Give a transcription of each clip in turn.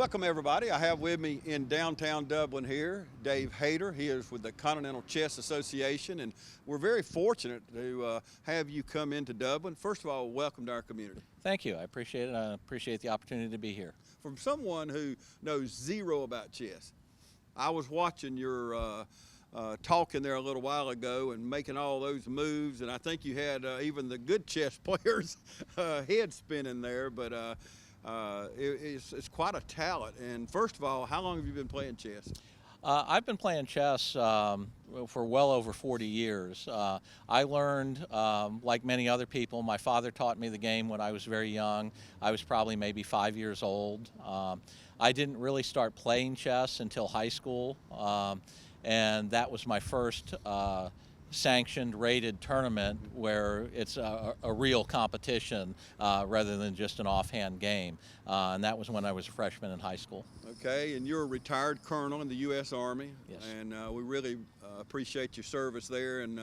Welcome everybody. I have with me in downtown Dublin here, Dave Hayter. He is with the Continental Chess Association, and we're very fortunate to have you come into Dublin. First of all, welcome to our community. Thank you. I appreciate it. I appreciate the opportunity to be here. From someone who knows zero about chess, I was watching your talking there a little while ago and making all those moves, and I think you had even the good chess players head spinning there, but it's quite a talent. And first of all, how long have you been playing chess? I've been playing chess for well over 40 years. I learned, like many other people, my father taught me the game when I was very young. I was probably maybe 5 years old. I didn't really start playing chess until high school, and that was my first sanctioned, rated tournament where it's a real competition rather than just an offhand game. And that was when I was a freshman in high school. Okay, and you're a retired colonel in the U.S. Army. Yes. And we really appreciate your service there, and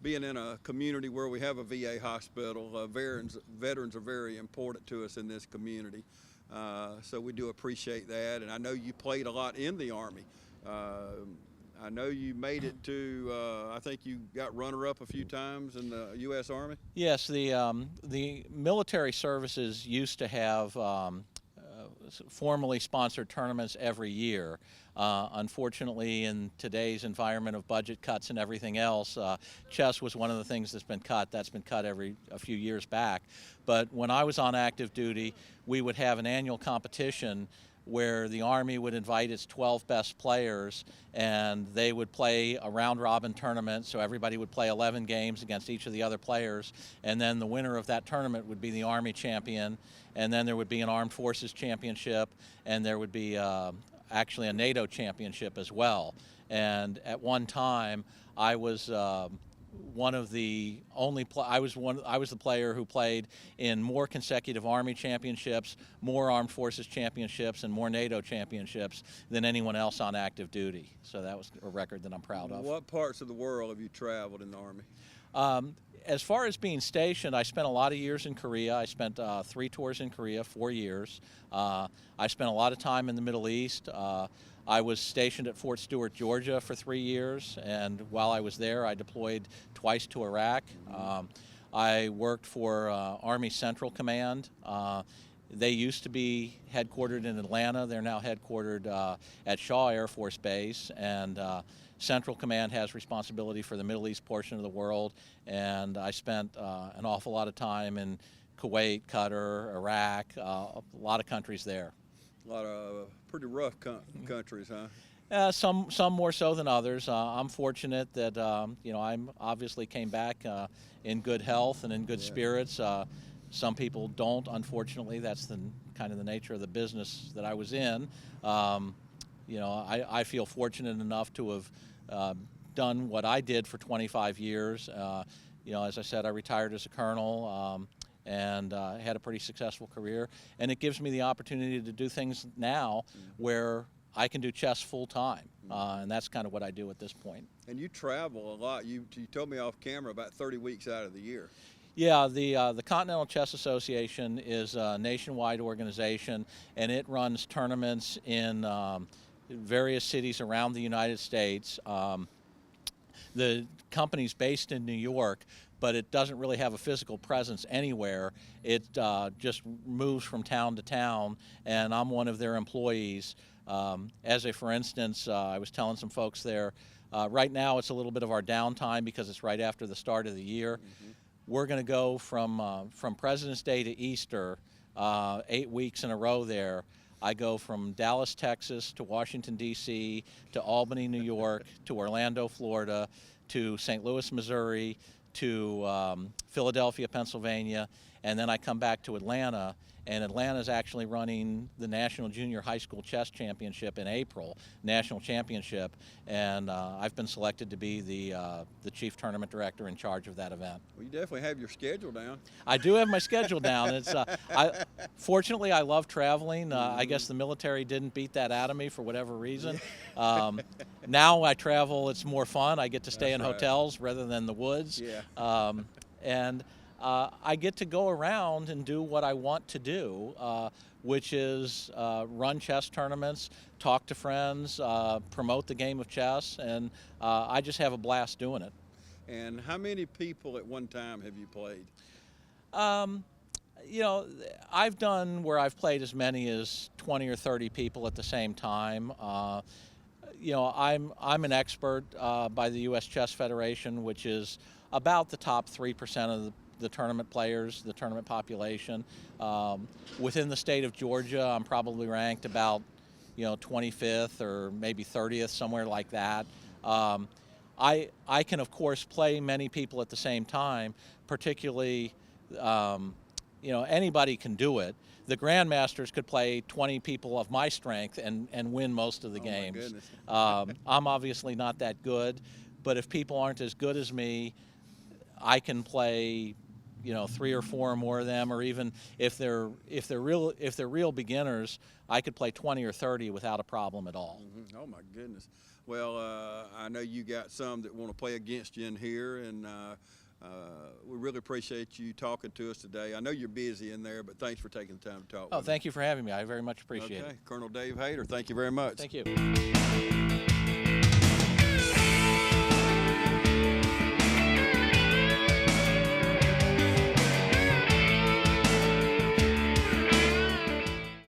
being in a community where we have a VA hospital. Veterans are very important to us in this community. So we do appreciate that, and I know you played a lot in the Army. I know you made it to, I think you got runner-up a few times in the U.S. Army? Yes, the military services used to have formally sponsored tournaments every year. Unfortunately, in today's environment of budget cuts and everything else, chess was one of the things that's been cut. That's been cut a few years back. But when I was on active duty, we would have an annual competition where the Army would invite its 12 best players, and they would play a round-robin tournament, so everybody would play 11 games against each of the other players, and then the winner of that tournament would be the Army champion, and then there would be an Armed Forces championship, and there would be actually a NATO championship as well. And at one time, I was one of the only I was the player who played in more consecutive Army championships, more Armed Forces championships, and more NATO championships than anyone else on active duty. So that was a record that I'm proud of. What parts of the world have you traveled in the Army? As far as being stationed, I spent a lot of years in Korea. I spent 3 tours in Korea, 4 years. I spent a lot of time in the Middle East. I was stationed at Fort Stewart, Georgia for 3 years, and while I was there, I deployed twice to Iraq. I worked for Army Central Command. They used to be headquartered in Atlanta. They're now headquartered at Shaw Air Force Base, and Central Command has responsibility for the Middle East portion of the world, and I spent an awful lot of time in Kuwait, Qatar, Iraq, a lot of countries there. A lot of pretty rough countries, huh? Some more so than others. I'm fortunate that I'm obviously came back in good health and in good spirits. Some people don't, unfortunately. That's kind of the nature of the business that I was in. I feel fortunate enough to have done what I did for 25 years. As I said, I retired as a colonel. And had a pretty successful career, and it gives me the opportunity to do things now where I can do chess full time, and that's kind of what I do at this point. And you travel a lot. You told me off camera about 30 weeks out of the year. Yeah, the Continental Chess Association is a nationwide organization, and it runs tournaments in various cities around the United States. The company's based in New York, but it doesn't really have a physical presence anywhere. It just moves from town to town, and I'm one of their employees. For instance, I was telling some folks there, right now it's a little bit of our downtime because it's right after the start of the year. We're going to go from President's Day to Easter, 8 weeks in a row there. I go from Dallas, Texas, to Washington, D.C., to Albany, New York, to Orlando, Florida, to St. Louis, Missouri, to Philadelphia, Pennsylvania, and then I come back to Atlanta, and Atlanta's actually running the National Junior High School Chess Championship in April, National Championship, and I've been selected to be the chief tournament director in charge of that event. Well, you definitely have your schedule down. I do have my schedule down. It's fortunately, I love traveling. I guess the military didn't beat that out of me for whatever reason. Now I travel, it's more fun. I get to stay in hotels rather than the woods. Yeah. And I get to go around and do what I want to do, which is run chess tournaments, talk to friends, promote the game of chess, and I just have a blast doing it. And how many people at one time have you played? You know, I've done where I've played as many as 20 or 30 people at the same time. You know, I'm an expert by the U.S. Chess Federation, which is about the top 3% of the tournament players, the tournament population. Within the state of Georgia, I'm probably ranked about, you know, 25th or maybe 30th, somewhere like that. I can, of course, play many people at the same time, particularly, you know, anybody can do it. The grandmasters could play 20 people of my strength and win most of the games. My goodness. I'm obviously not that good, but if people aren't as good as me, I can play, you know, 3 or 4 or more of them, or even if they're real beginners, I could play 20 or 30 without a problem at all. Oh my goodness. Well, I know you got some that want to play against you in here, and we really appreciate you talking to us today. I know you're busy in there, but thanks for taking the time to talk. Oh, thank you for having me. I very much appreciate it. Okay, Colonel Dave Hayter, thank you very much. Thank you.